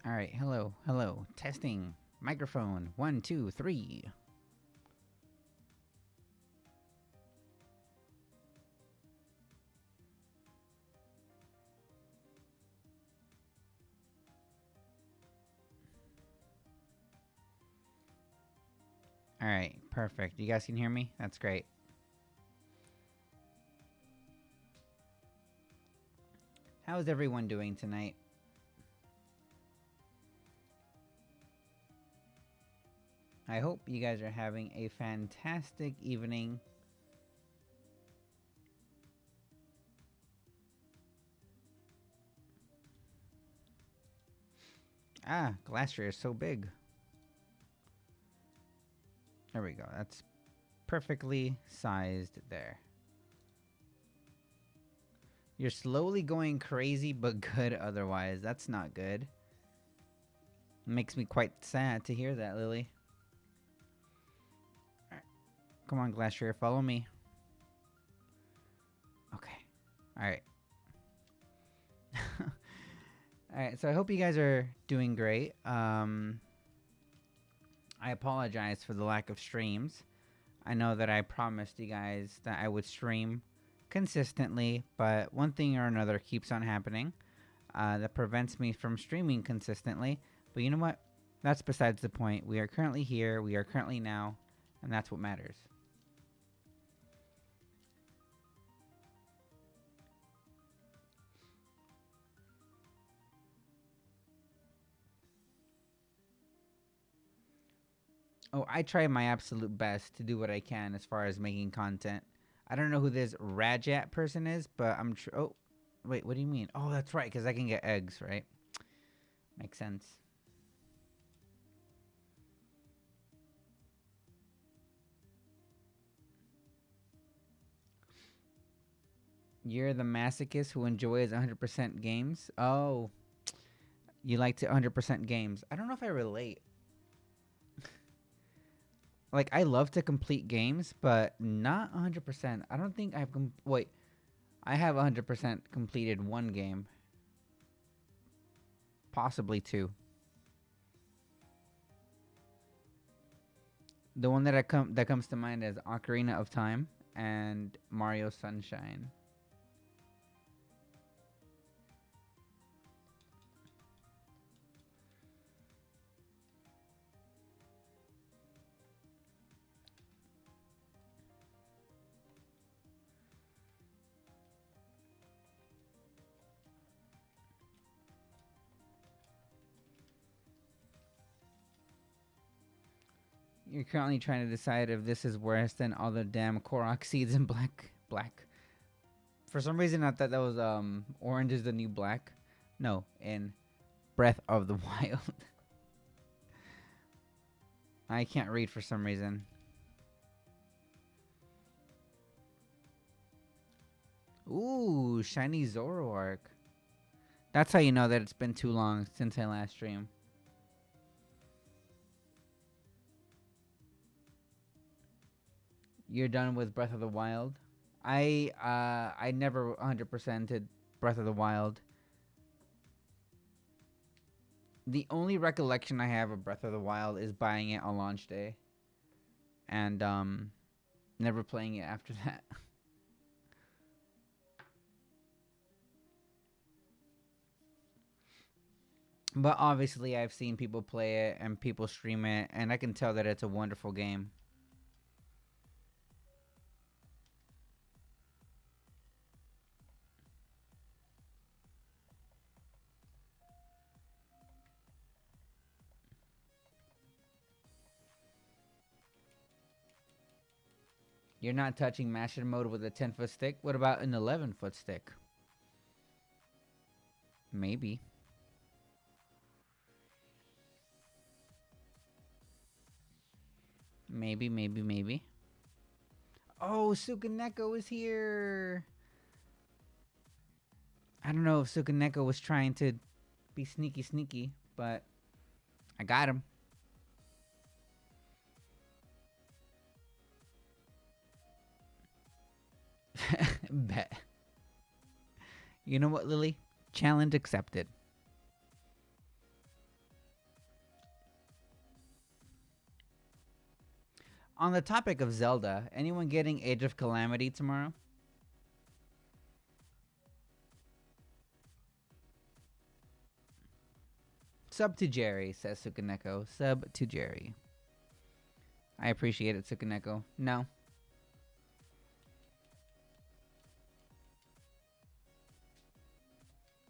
All right, hello, hello. Testing. Microphone. One, two, three. All right, perfect. You guys can hear me? That's great. How's everyone doing tonight? I hope you guys are having a fantastic evening. Ah, Glastrier is so big. There we go. That's perfectly sized there. You're slowly going crazy, but good otherwise. That's not good. Makes me quite sad to hear that, Lily. Alright. Come on, Glastrier, follow me. Okay. Alright. Alright, so I hope you guys are doing great. I apologize for the lack of streams. I know that I promised you guys that I would stream consistently, but one thing or another keeps on happening that prevents me from streaming consistently. But you know what? That's besides the point. We are currently here, we are currently now, and that's what matters. Oh, I try my absolute best to do what I can as far as making content. I don't know who this Rajat person is, but I'm sure. Oh, wait, what do you mean? Oh, that's right, because I can get eggs, right? Makes sense. You're the masochist who enjoys 100% games? Oh, you like to 100% games. I don't know if I relate. Like, I love to complete games, but not 100%. I don't think I've. Wait, I have 100% completed one game. Possibly two. The one that comes to mind is Ocarina of Time and Mario Sunshine. You're currently trying to decide if this is worse than all the damn Korok seeds in black. For some reason, I thought that was orange is the new black. No, in Breath of the Wild. I can't read for some reason. Ooh, shiny Zoroark. That's how you know that it's been too long since I last streamed. You're done with Breath of the Wild? I never 100%ed Breath of the Wild. The only recollection I have of Breath of the Wild is buying it on launch day. And never playing it after that. But obviously I've seen people play it and people stream it, and I can tell that it's a wonderful game. You're not touching master mode with a 10-foot stick? What about an 11-foot stick? Maybe. Maybe. Oh, Sukaneko is here. I don't know if Sukaneko was trying to be sneaky, but I got him. Bet. You know what, Lily? Challenge accepted. On the topic of Zelda, anyone getting Age of Calamity tomorrow? Sub to Jerry, says Sukaneko. Sub to Jerry. I appreciate it, Sukaneko. No.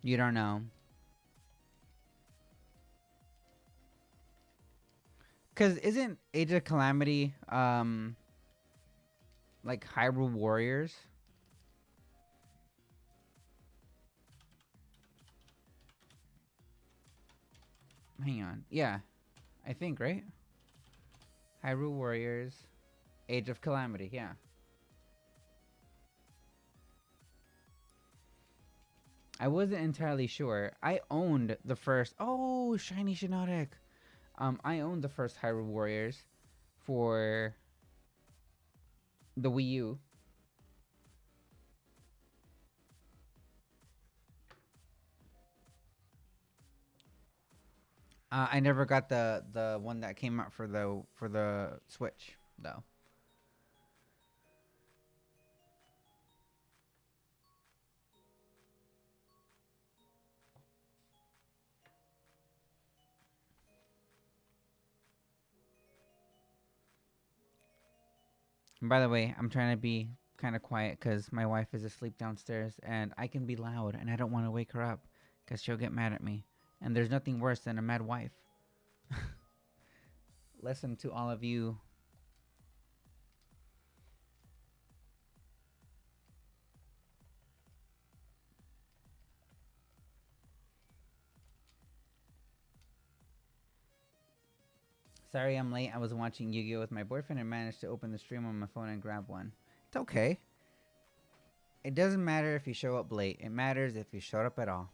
You don't know. Because isn't Age of Calamity, like Hyrule Warriors? Hang on. Yeah. I think, right? Hyrule Warriors, Age of Calamity, yeah. I wasn't entirely sure. I owned the first. Oh, shiny Shiinotic. I owned the first Hyrule Warriors for the Wii U. I never got the one that came out for the Switch though. And by the way, I'm trying to be kind of quiet because my wife is asleep downstairs and I can be loud and I don't want to wake her up because she'll get mad at me. And there's nothing worse than a mad wife. Listen to all of you. Sorry I'm late. I was watching Yu-Gi-Oh with my boyfriend and managed to open the stream on my phone and grab one. It's okay. It doesn't matter if you show up late. It matters if you showed up at all.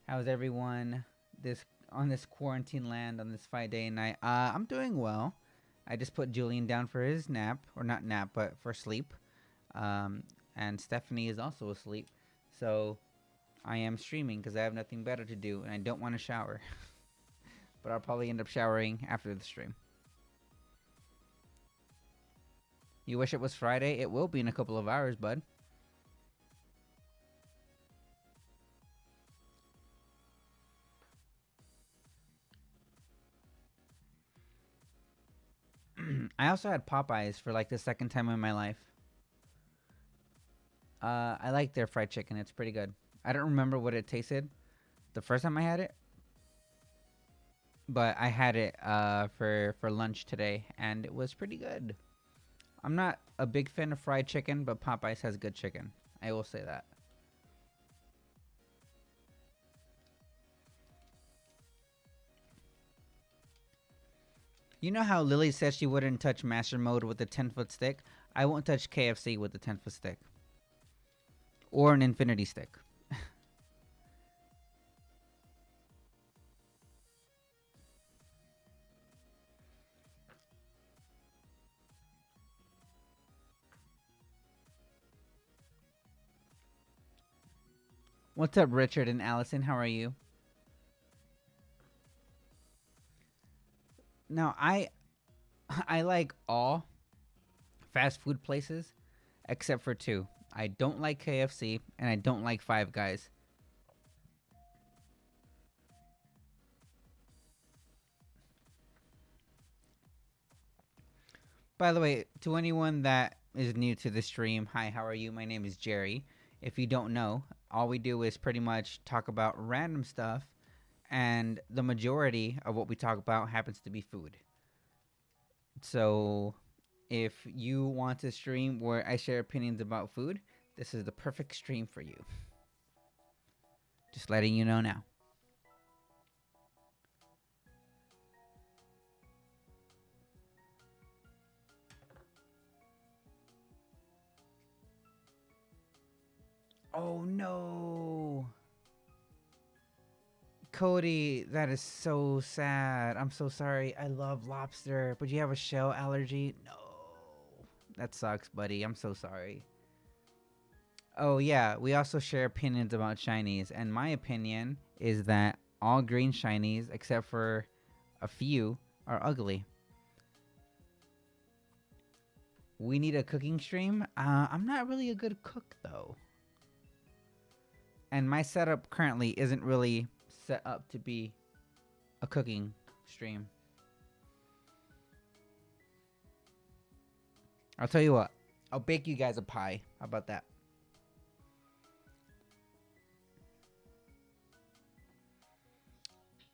How's everyone on this quarantine land on this 5-day night? I'm doing well. I just put Julian down for his nap, or not nap, but for sleep. And Stephanie is also asleep. So I am streaming because I have nothing better to do and I don't want to shower. But I'll probably end up showering after the stream. You wish it was Friday? It will be in a couple of hours, bud. I also had Popeyes for like the second time in my life. I like their fried chicken. It's pretty good. I don't remember what it tasted the first time I had it. But I had it for lunch today, and it was pretty good. I'm not a big fan of fried chicken, but Popeyes has good chicken. I will say that. You know how Lily said she wouldn't touch Master Mode with a 10-foot stick? I won't touch KFC with a 10-foot stick. Or an infinity stick. What's up, Richard and Allison? How are you? Now, I like all fast food places except for two. I don't like KFC and I don't like Five Guys. By the way, to anyone that is new to the stream, hi, how are you? My name is Jerry. If you don't know, all we do is pretty much talk about random stuff, and the majority of what we talk about happens to be food. So, if you want to stream where I share opinions about food, this is the perfect stream for you. Just letting you know now. Oh no! Cody, that is so sad. I'm so sorry. I love lobster, but you have a shell allergy? No. That sucks, buddy. I'm so sorry. Oh, yeah. We also share opinions about shinies, and my opinion is that all green shinies, except for a few, are ugly. We need a cooking stream. I'm not really a good cook though. And my setup currently isn't really set up to be a cooking stream. I'll tell you what. I'll bake you guys a pie. How about that?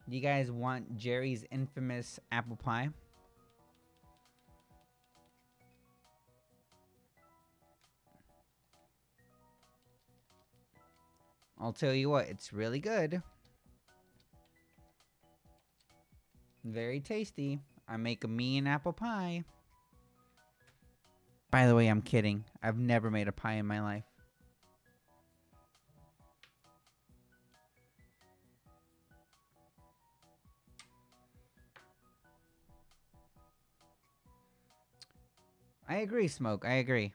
You guys want Jerry's infamous apple pie? I'll tell you what, it's really good. Very tasty. I make a mean apple pie. By the way, I'm kidding. I've never made a pie in my life. I agree, Smoke. I agree.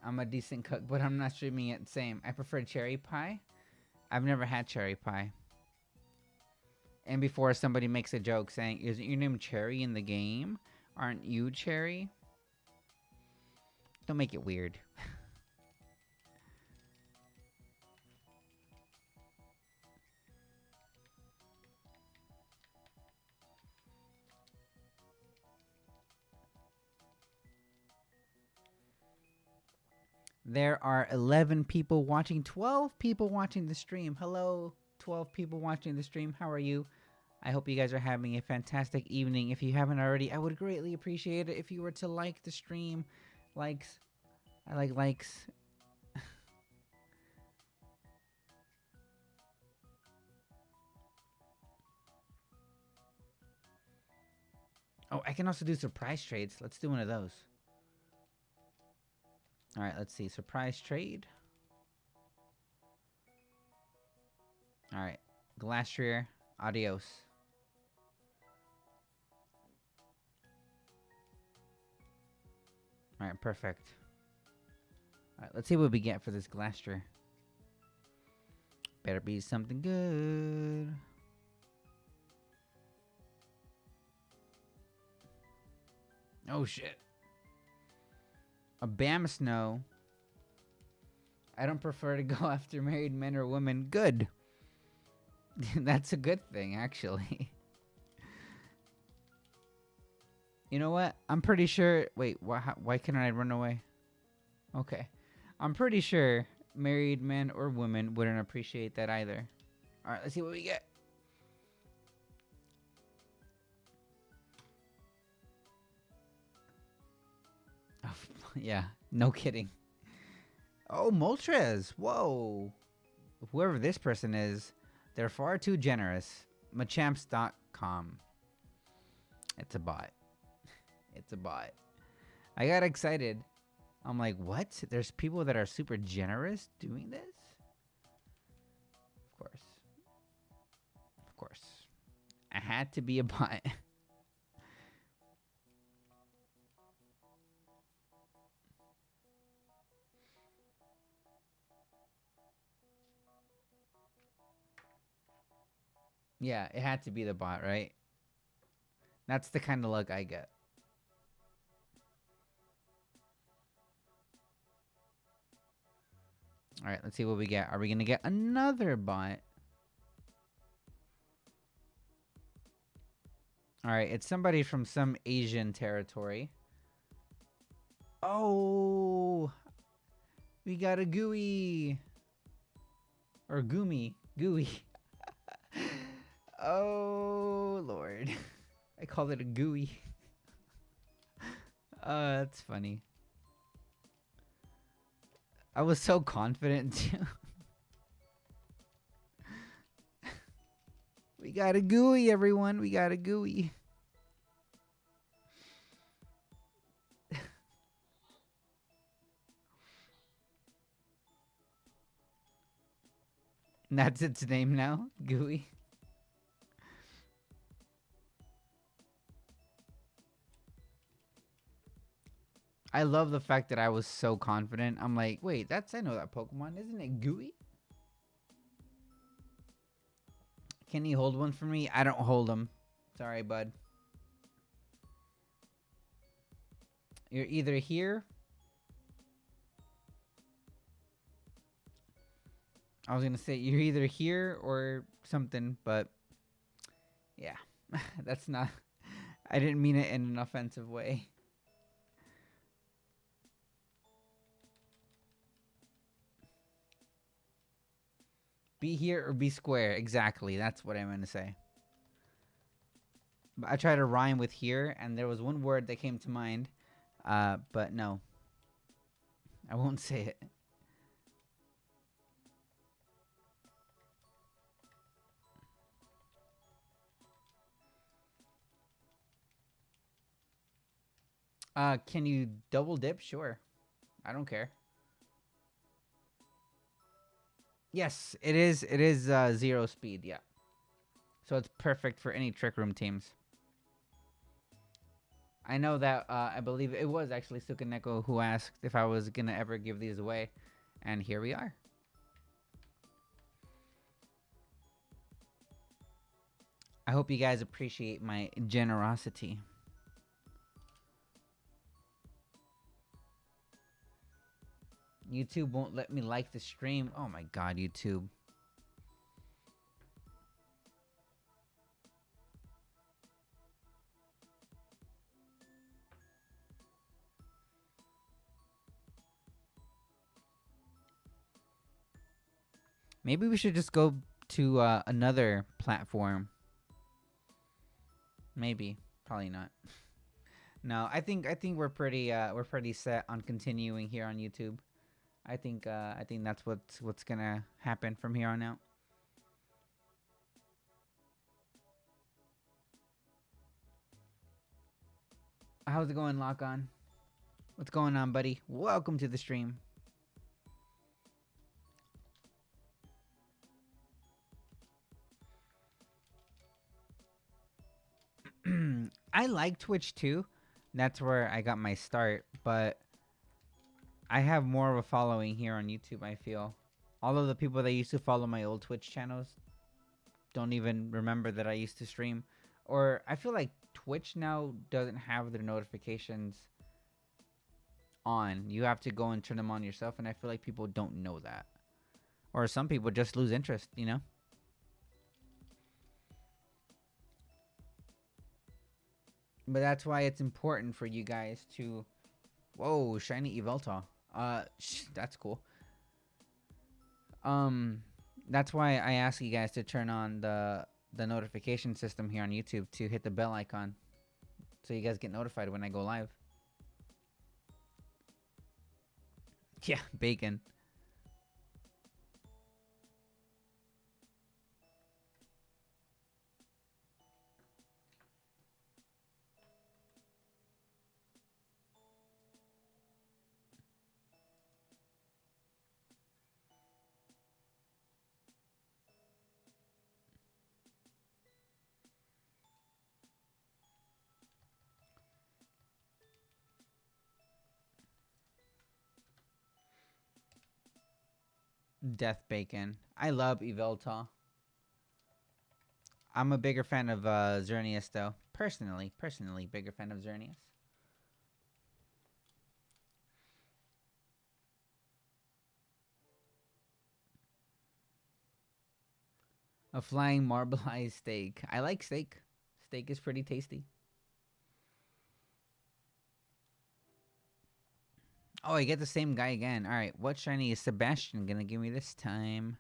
I'm a decent cook, but I'm not streaming it. Same. I prefer cherry pie. I've never had cherry pie. And before somebody makes a joke saying, isn't your name Cherry in the game? Aren't you Cherry? Don't make it weird. There are 11 people watching, 12 people watching the stream. Hello, 12 people watching the stream. How are you? I hope you guys are having a fantastic evening. If you haven't already, I would greatly appreciate it if you were to like the stream. Likes. I like likes. Oh, I can also do surprise trades. Let's do one of those. All right, let's see. Surprise trade. All right. Glastrier, adios. All right, perfect. All right, let's see what we get for this Glastrier. Better be something good. Oh, shit. A Bam Snow. I don't prefer to go after married men or women. Good. That's a good thing, actually. You know what? I'm pretty sure... Wait, why can't I run away? Okay. I'm pretty sure married men or women wouldn't appreciate that either. Alright, let's see what we get. Oh, yeah, no kidding. Oh, Moltres. Whoa. Whoever this person is, they're far too generous. Machamps.com. It's a bot. It's a bot. I got excited. I'm like, what? There's people that are super generous doing this? Of course. Of course. I had to be a bot. Yeah, it had to be the bot, right? That's the kind of luck I get. All right, let's see what we get. Are we going to get another bot? All right, it's somebody from some Asian territory. Oh, we got a gooey. Or goomy. Gooey. Oh, Lord. I called it a gooey. That's funny. I was so confident, too. We got a gooey, everyone. We got a gooey. And that's its name now? Gooey. I love the fact that I was so confident. I'm like, wait, I know that Pokemon. Isn't it Gooey? Can he hold one for me? I don't hold him. Sorry, bud. You're either here. I was gonna say you're either here or something, but yeah, that's not. I didn't mean it in an offensive way. Be here or be square. Exactly. That's what I meant to say. But I tried to rhyme with here, and there was one word that came to mind, but no, I won't say it. Can you double dip? Sure. I don't care. Yes, it is. It is 0 speed. Yeah. So it's perfect for any trick room teams. I know that. I believe it was actually Sukaneko who asked if I was gonna ever give these away, and here we are. I hope you guys appreciate my generosity. YouTube won't let me like the stream. Oh my god, YouTube. Maybe we should just go to another platform. Maybe, probably not. No, I think we're pretty set on continuing here on YouTube. I think that's what's gonna happen from here on out. How's it going, Lock On? What's going on, buddy? Welcome to the stream. I like Twitch too. That's where I got my start, but I have more of a following here on YouTube, I feel. All of the people that used to follow my old Twitch channels don't even remember that I used to stream. Or I feel like Twitch now doesn't have their notifications on. You have to go and turn them on yourself, and I feel like people don't know that. Or some people just lose interest, you know? But that's why it's important for you guys to... Whoa, shiny Evelta. That's cool. That's why I ask you guys to turn on the notification system here on YouTube, to hit the bell icon so you guys get notified when I go live. Yeah, bacon. Death bacon. I love Evelta. I'm a bigger fan of Xerneas, though. Personally, bigger fan of Xerneas. A flying marbleized steak. I like steak. Steak is pretty tasty. Oh, I get the same guy again. All right, what shiny is Sebastian gonna give me this time?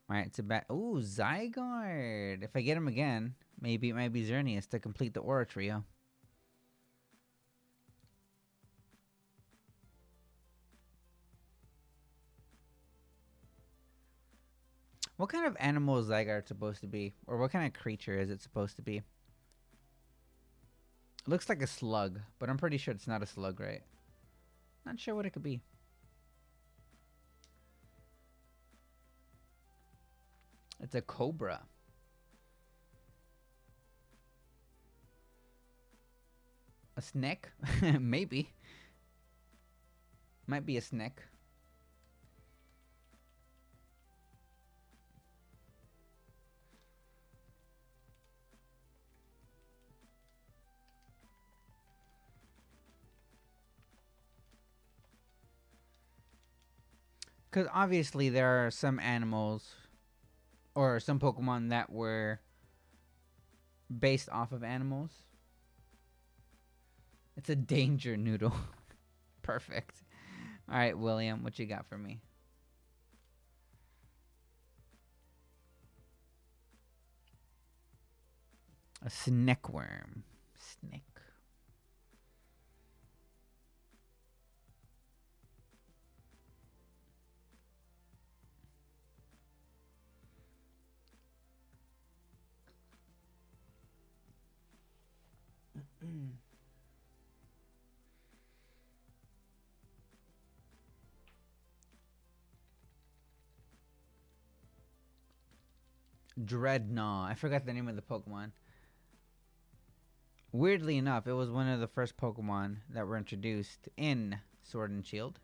All right, Ooh, Zygarde. If I get him again, maybe it might be Xerneas to complete the Aura Trio. What kind of animal is Zygarde supposed to be? Or what kind of creature is it supposed to be? It looks like a slug, but I'm pretty sure it's not a slug, right? Not sure what it could be. It's a cobra. A snake? Maybe. Might be a snake. obviously there are some animals or some Pokemon that were based off of animals. It's a danger noodle. Perfect. All right, William, what you got for me? A snakeworm. Snake. Dreadnought. I forgot the name of the Pokemon. Weirdly enough, it was one of the first Pokemon that were introduced in Sword and Shield.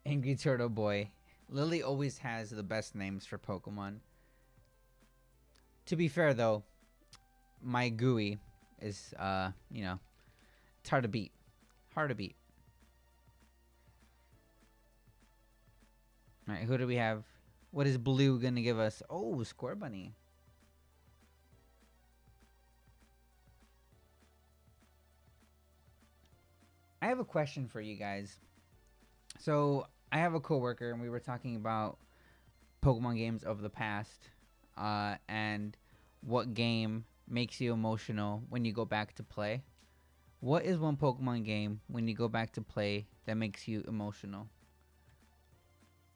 Angry Turtle Boy. Lily always has the best names for Pokemon. To be fair, though, my Gooey is, it's hard to beat. Hard to beat. Alright, who do we have? What is Blue gonna give us? Oh, Scorbunny. I have a question for you guys. So, I have a coworker, and we were talking about Pokemon games of the past, and what game makes you emotional when you go back to play. What is one Pokemon game when you go back to play that makes you emotional?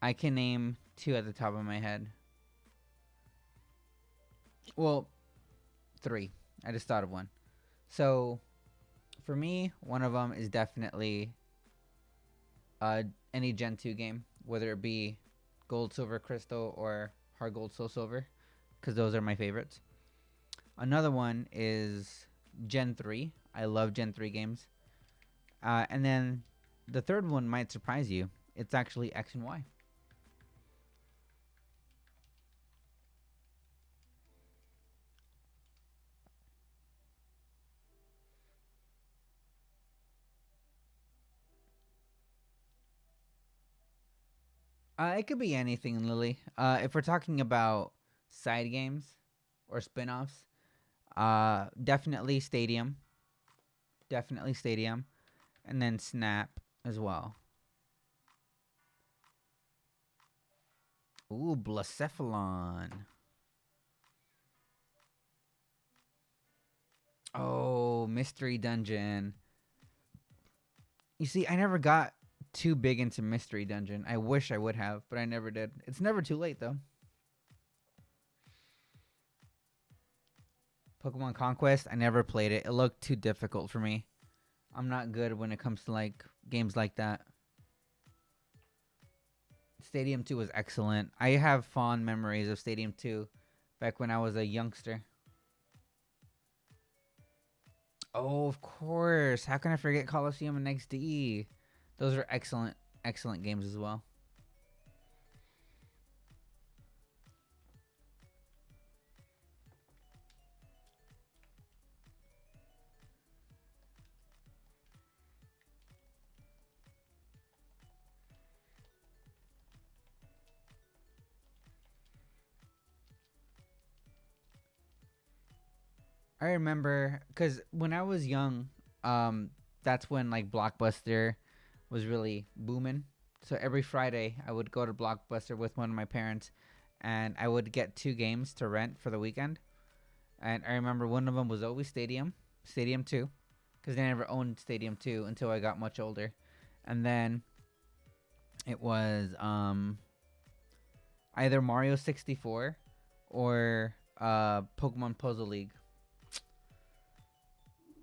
I can name two at the top of my head. Well, three. I just thought of one. So, for me, one of them is definitely any Gen 2 game, whether it be Gold, Silver, Crystal, or Heart Gold, Soul Silver, because those are my favorites. Another one is Gen 3. I love Gen 3 games. And then the third one might surprise you. It's actually X and Y. It could be anything, Lily. If we're talking about side games or spin-offs, definitely Stadium. Definitely Stadium. And then Snap as well. Ooh, Blacephalon. Oh, Mystery Dungeon. You see, I never got too big into Mystery Dungeon. I wish I would have, but I never did. It's never too late, though. Pokemon Conquest, I never played it. It looked too difficult for me. I'm not good when it comes to like games like that. Stadium 2 was excellent. I have fond memories of Stadium 2 back when I was a youngster. Oh, of course. How can I forget Coliseum and XD? Those are excellent, excellent games as well. I remember because when I was young, that's when like Blockbuster was really booming. So every Friday, I would go to Blockbuster with one of my parents, and I would get two games to rent for the weekend. And I remember one of them was always Stadium 2, because they never owned Stadium 2 until I got much older. And then it was either Mario 64 or Pokemon Puzzle League.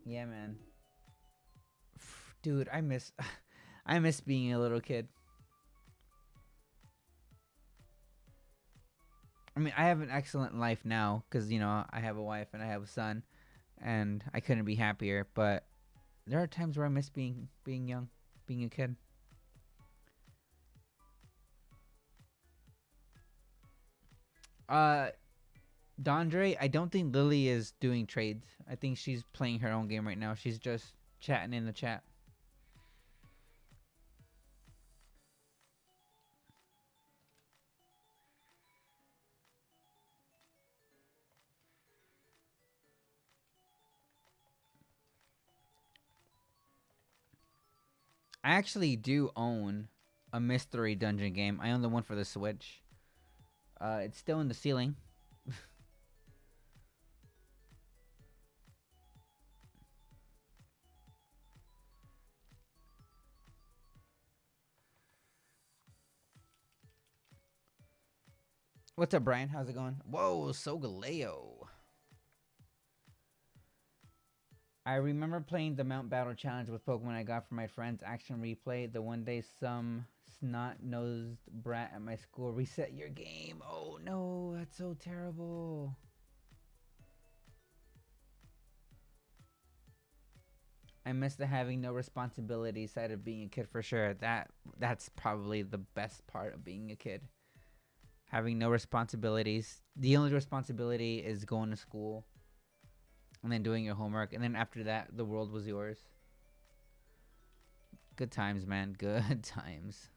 Yeah, man. Dude, I miss I miss being a little kid. I mean, I have an excellent life now cuz I have a wife and I have a son and I couldn't be happier, but there are times where I miss being young. being a kid. Uh, Dondre, I don't think Lily is doing trades. I think she's playing her own game right now. She's just chatting in the chat. I actually do own a mystery dungeon game. I own the one for the Switch. It's still in the ceiling. What's up, Brian? How's it going? Whoa, Sogaleo. I remember playing the Mount Battle Challenge with Pokemon I got from my friend's Action Replay. The one day some snot-nosed brat at my school reset your game. Oh no, that's so terrible. I miss the having no responsibility side of being a kid for sure. That's probably the best part of being a kid. Having no responsibilities. The only responsibility is going to school and then doing your homework, and then after that, the world was yours. Good times, man. Good times.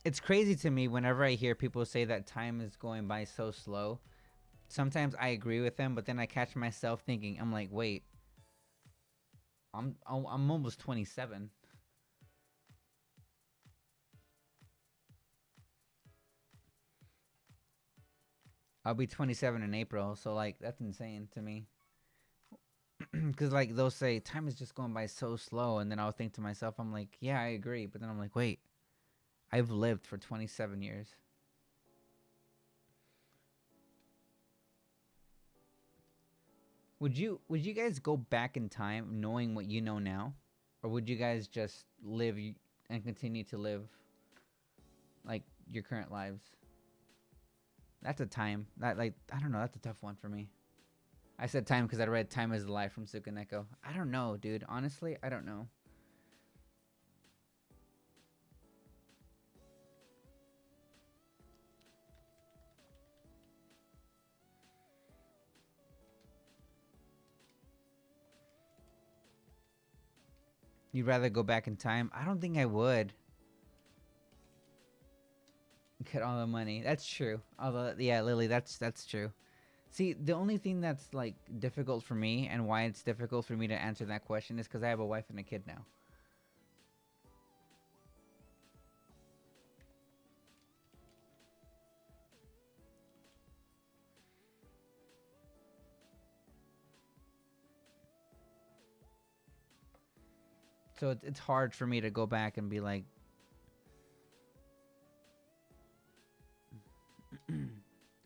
It's crazy to me whenever I hear people say that time is going by so slow. Sometimes I agree with them, but then I catch myself thinking, I'm like, wait, I'm almost 27. I'll be 27 in April, so like that's insane to me. Because like they'll say time is just going by so slow, and then I'll think to myself, I'm like, yeah, I agree, but then I'm like, wait, I've lived for 27 years. Would you guys go back in time knowing what you know now, or would you guys just live and continue to live like your current lives? That's a time that like I don't know. That's a tough one for me. I said time because I read "Time Is a Lie" from Tsukaneko. I don't know, dude. Honestly, I don't know. You'd rather go back in time? I don't think I would. Get all the money. That's true. Although, yeah, Lily, that's true. See, the only thing that's like difficult for me, and why it's difficult for me to answer that question, is because I have a wife and a kid now. So it's hard for me to go back and be like,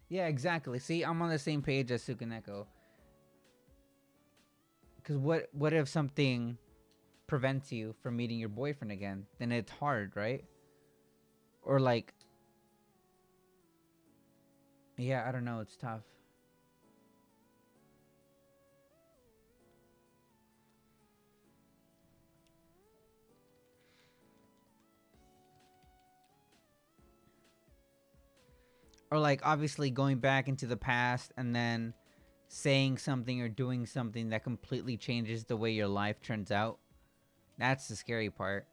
yeah, exactly. See, I'm on the same page as Sukaneko. Because what if something prevents you from meeting your boyfriend again? Then it's hard, right? Or like, yeah, I don't know. It's tough. Or like, obviously going back into the past and then saying something or doing something that completely changes the way your life turns out. That's the scary part.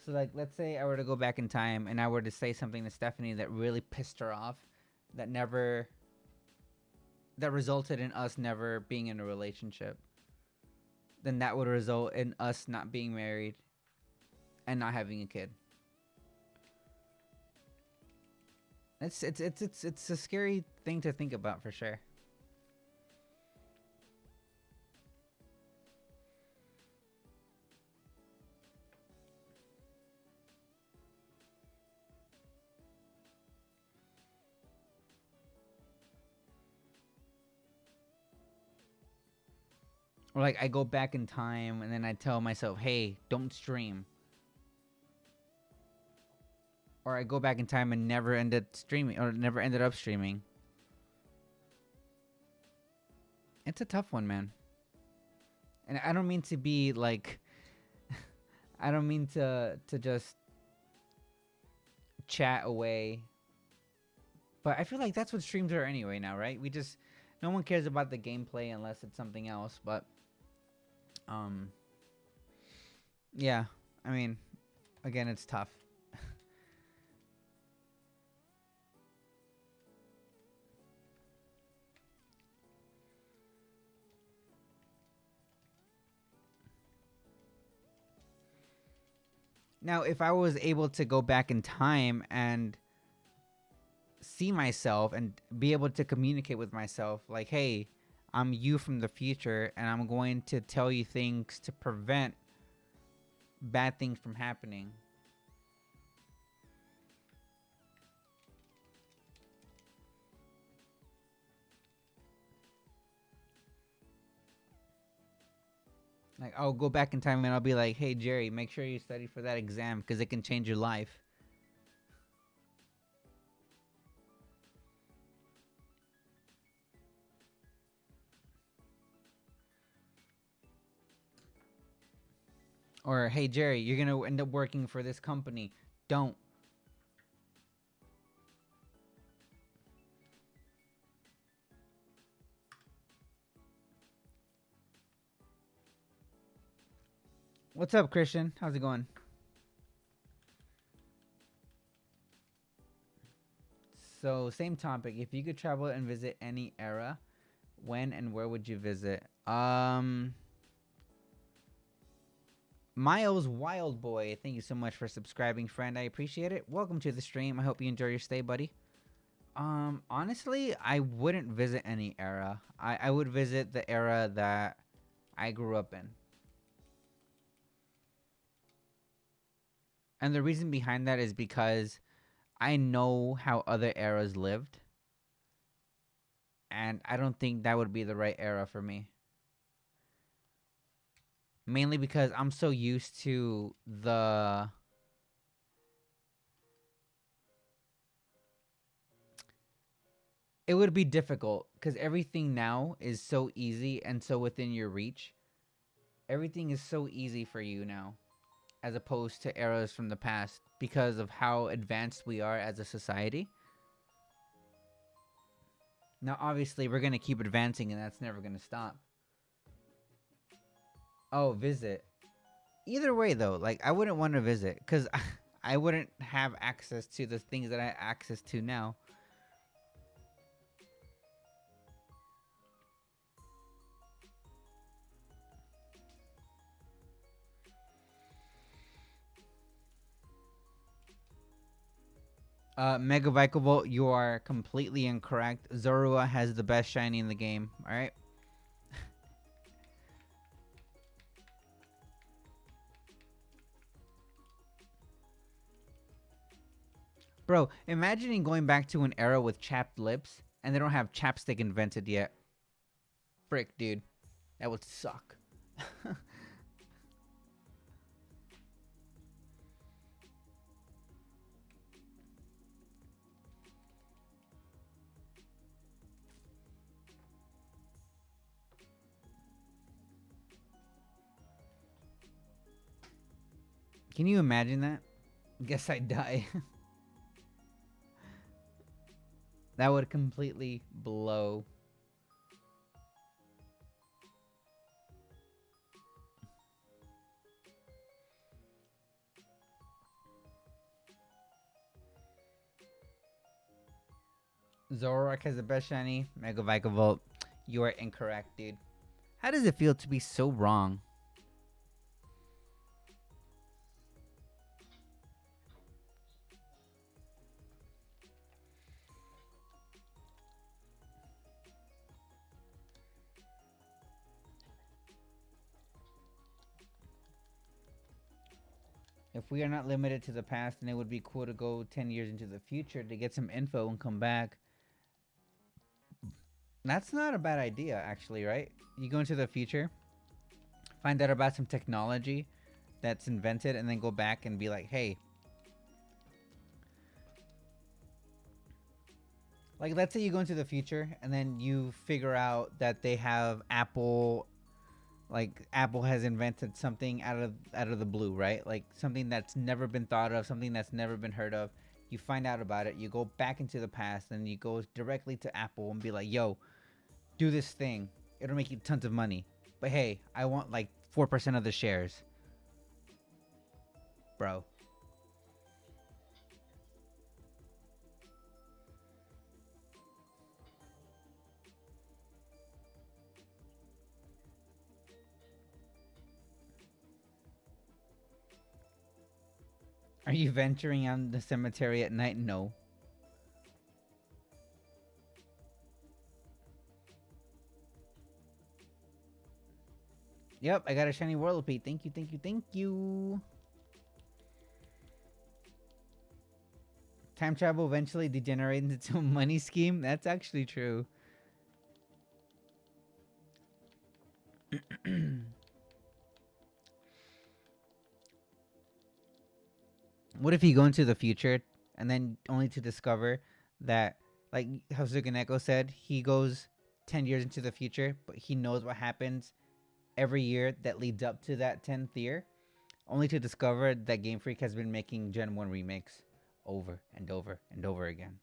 So like, let's say I were to go back in time and I were to say something to Stephanie that really pissed her off, that never that resulted in us never being in a relationship. Then that would result in us not being married and not having a kid. It's a scary thing to think about for sure. Or like I go back in time and then I tell myself, "Hey, don't stream." Or I go back in time and never ended streaming or never ended up streaming. It's a tough one, man. And I don't mean to be like I don't mean to just chat away. But I feel like that's what streams are anyway now, right? We just no one cares about the gameplay unless it's something else, but um yeah, I mean, again, it's tough. Now, if I was able to go back in time and see myself and be able to communicate with myself, like, hey, I'm you from the future, and I'm going to tell you things to prevent bad things from happening. Like, I'll go back in time and I'll be like, hey, Jerry, make sure you study for that exam because it can change your life. Or, hey, Jerry, you're going to end up working for this company. Don't. What's up, Christian? How's it going? So, same topic. If you could travel and visit any era, when and where would you visit? Miles Wild Boy, thank you so much for subscribing, friend. I appreciate it. Welcome to the stream. I hope you enjoy your stay, buddy. Honestly, I wouldn't visit any era. I would visit the era that I grew up in. And the reason behind that is because I know how other eras lived. And I don't think that would be the right era for me. Mainly because I'm so used to the... It would be difficult because everything now is so easy and so within your reach. Everything is so easy for you now, as opposed to eras from the past because of how advanced we are as a society. Now, obviously, we're going to keep advancing and that's never going to stop. Oh, visit. Either way, though, like, I wouldn't want to visit because I wouldn't have access to the things that I have access to now. Mega Vikavolt, you are completely incorrect. Zorua has the best shiny in the game, alright? Bro, imagining going back to an era with chapped lips and they don't have chapstick invented yet. Frick, dude. That would suck. Can you imagine that? Guess I'd die. That would completely blow. Zoroark has the best shiny. Mega Vikavolt, you are incorrect, dude. How does it feel to be so wrong? If we are not limited to the past, then it would be cool to go 10 years into the future to get some info and come back. That's not a bad idea, actually, right? You go into the future, find out about some technology that's invented, and then go back and be like, hey, Like, let's say you go into the future and then you figure out that they have Apple, like Apple has invented something out of the blue, right? Like something that's never been thought of, something that's never been heard of. You find out about it, you go back into the past, and you go directly to Apple and be like, "Yo, do this thing. It'll make you tons of money. But hey, I want like 4% of the shares." Bro. Are you venturing on the cemetery at night? No. Yep, I got a shiny Whirlipede. Thank you, thank you, thank you. Time travel eventually degenerates into a money scheme. That's actually true. What if you go into the future and then only to discover that, like how Suganeko said, he goes 10 years into the future, but he knows what happens every year that leads up to that 10th year, only to discover that Game Freak has been making Gen 1 remakes over and over and over again.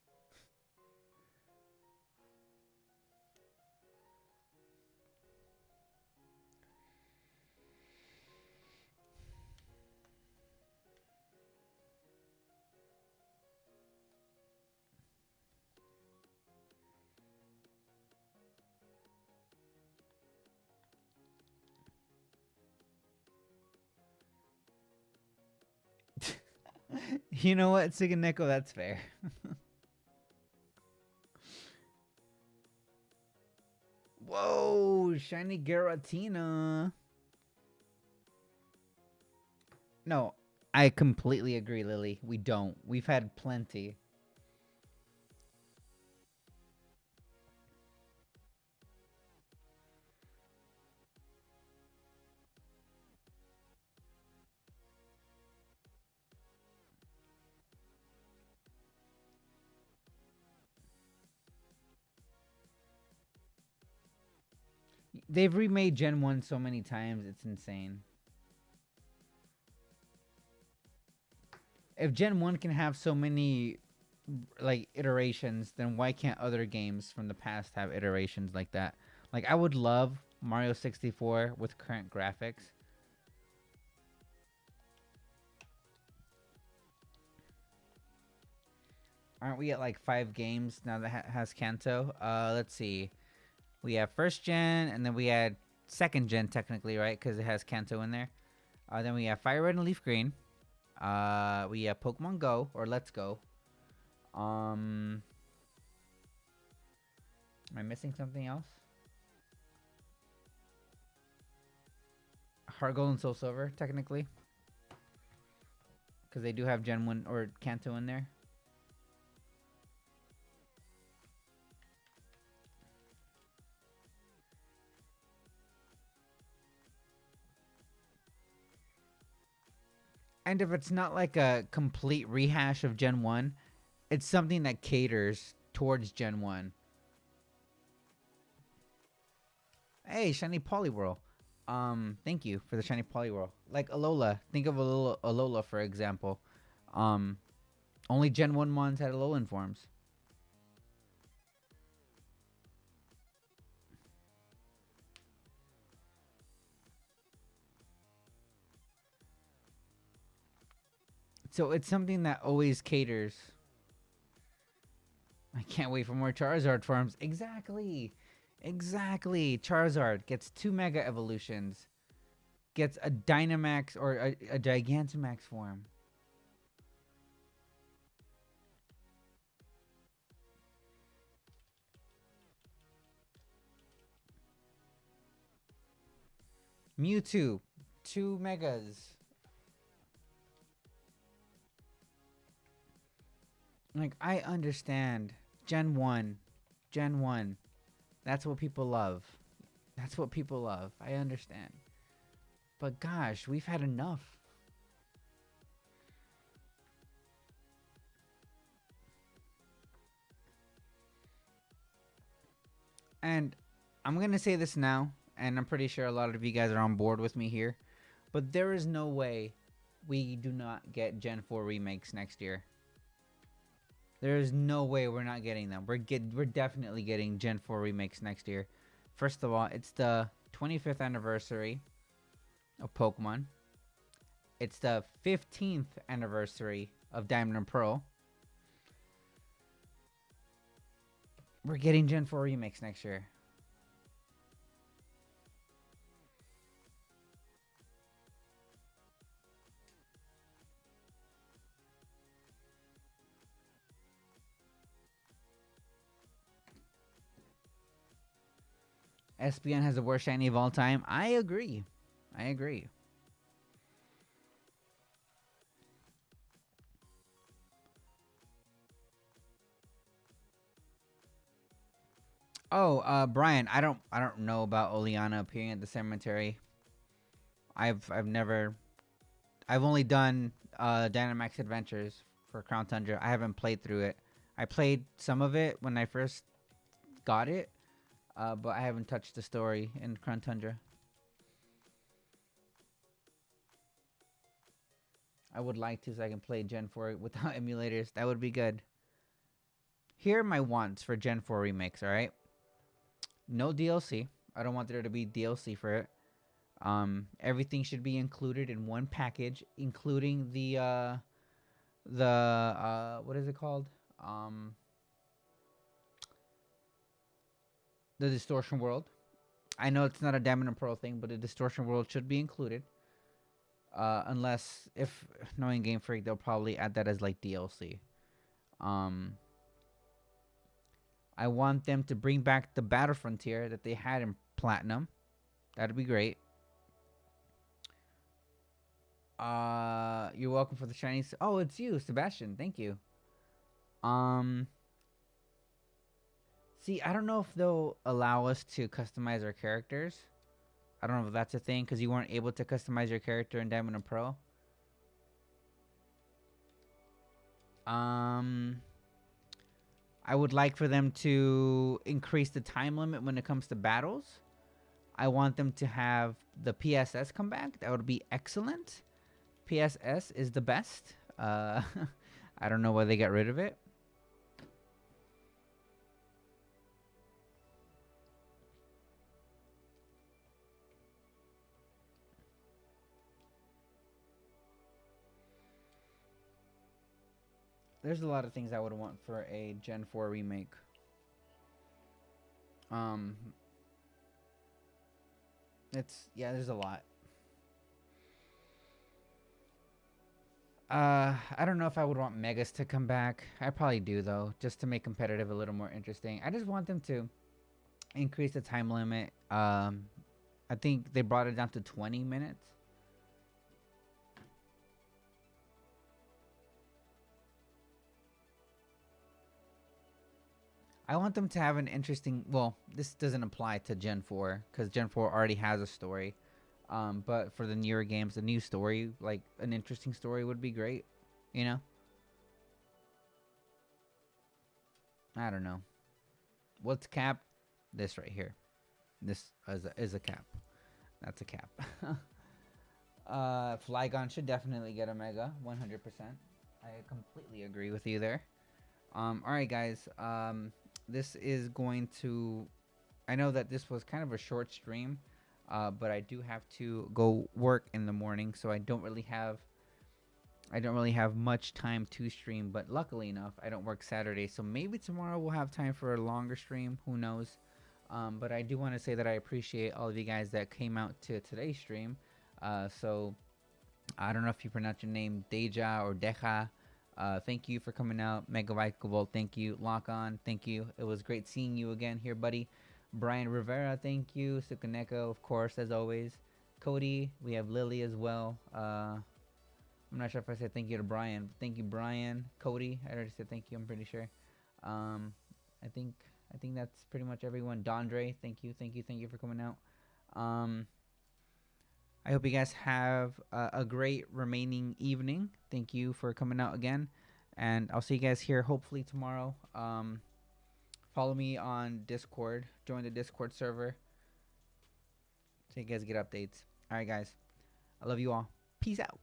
You know what, Suganeko, that's fair. Whoa, shiny Giratina. No, I completely agree, Lily. We don't. We've had plenty. They've remade Gen 1 so many times, it's insane. If Gen 1 can have so many like iterations, then why can't other games from the past have iterations like that? Like I would love Mario 64 with current graphics. Aren't we at like 5 games now that has Kanto? Let's see. We have first gen, and then we had second gen technically, right? Because it has Kanto in there. Then we have Fire Red and Leaf Green. We have Pokemon Go or Let's Go. Am I missing something else? Heart Gold and Soul Silver, technically, because they do have Gen 1 or Kanto in there. And if it's not like a complete rehash of Gen 1, it's something that caters towards Gen 1. Hey, shiny Poliwhirl. Thank you for the shiny Poliwhirl. Like Alola. Think of Alola, for example. Um, Only Gen 1 mons had Alolan forms. So it's something that always caters. I can't wait for more Charizard forms. Exactly. Exactly. Charizard gets 2 Mega Evolutions. Gets a Dynamax or a Gigantamax form. Mewtwo. 2 Megas. Like, I understand. Gen 1. Gen 1. That's what people love. That's what people love. I understand. But gosh, we've had enough. And I'm going to say this now, and I'm pretty sure a lot of you guys are on board with me here, but there is no way we do not get Gen 4 remakes next year. There is no way we're not getting them. We're definitely getting Gen 4 remakes next year. First of all, it's the 25th anniversary of Pokemon. It's the 15th anniversary of Diamond and Pearl. We're getting Gen 4 remakes next year. SPN has the worst shiny of all time. I agree. I agree. Oh, Brian, I don't know about Oleana appearing at the cemetery. I've never I've only done Dynamax Adventures for Crown Tundra. I haven't played through it. I played some of it when I first got it, but I haven't touched the story in Crown Tundra. I would like to so I can play Gen 4 without emulators. That would be good. Here are my wants for Gen 4 remakes, alright? No DLC. I don't want there to be DLC for it. Everything should be included in one package, including the what is it called? The Distortion World. I know it's not a Diamond and Pearl thing, but the Distortion World should be included. Unless if knowing Game Freak, they'll probably add that as like DLC. Um, I want them to bring back the Battle Frontier that they had in Platinum. That'd be great. You're welcome for the Chinese. Oh, it's you, Sebastian. Thank you. Um, see, I don't know if they'll allow us to customize our characters. I don't know if that's a thing because you weren't able to customize your character in Diamond and Pearl. I would like for them to increase the time limit when it comes to battles. I want them to have the PSS come back. That would be excellent. PSS is the best. I don't know why they got rid of it. There's a lot of things I would want for a Gen 4 remake. Um, there's a lot. I don't know if I would want Megas to come back. I probably do though, just to make competitive a little more interesting. I just want them to increase the time limit. I think they brought it down to 20 minutes. I want them to have an interesting. Well, this doesn't apply to Gen 4 because Gen 4 already has a story. But for the newer games, a new story, like an interesting story, would be great. You know? I don't know. What's cap? This right here. This is a cap. That's a cap. Flygon should definitely get a mega, 100%. I completely agree with you there. All right, guys. This is going to. I know that this was kind of a short stream, but I do have to go work in the morning, so I don't really have much time to stream. But luckily enough, I don't work Saturday, so maybe tomorrow we'll have time for a longer stream. Who knows? But I do want to say that I appreciate all of you guys that came out to today's stream. So I don't know if you pronounce your name Deja or Deja. Thank you for coming out. Megabyte Gold, thank you. Lock On, thank you. It was great seeing you again here, buddy. Brian Rivera, thank you. Sukaneko, of course, as always. Cody, we have Lily as well. I'm not sure if I said thank you to Brian. But thank you, Brian. Cody, I already said thank you. I'm pretty sure. I think that's pretty much everyone. Dondre, thank you for coming out. I hope you guys have a great remaining evening. Thank you for coming out again. And I'll see you guys here hopefully tomorrow. Follow me on Discord. Join the Discord server so you guys get updates. All right, guys. I love you all. Peace out.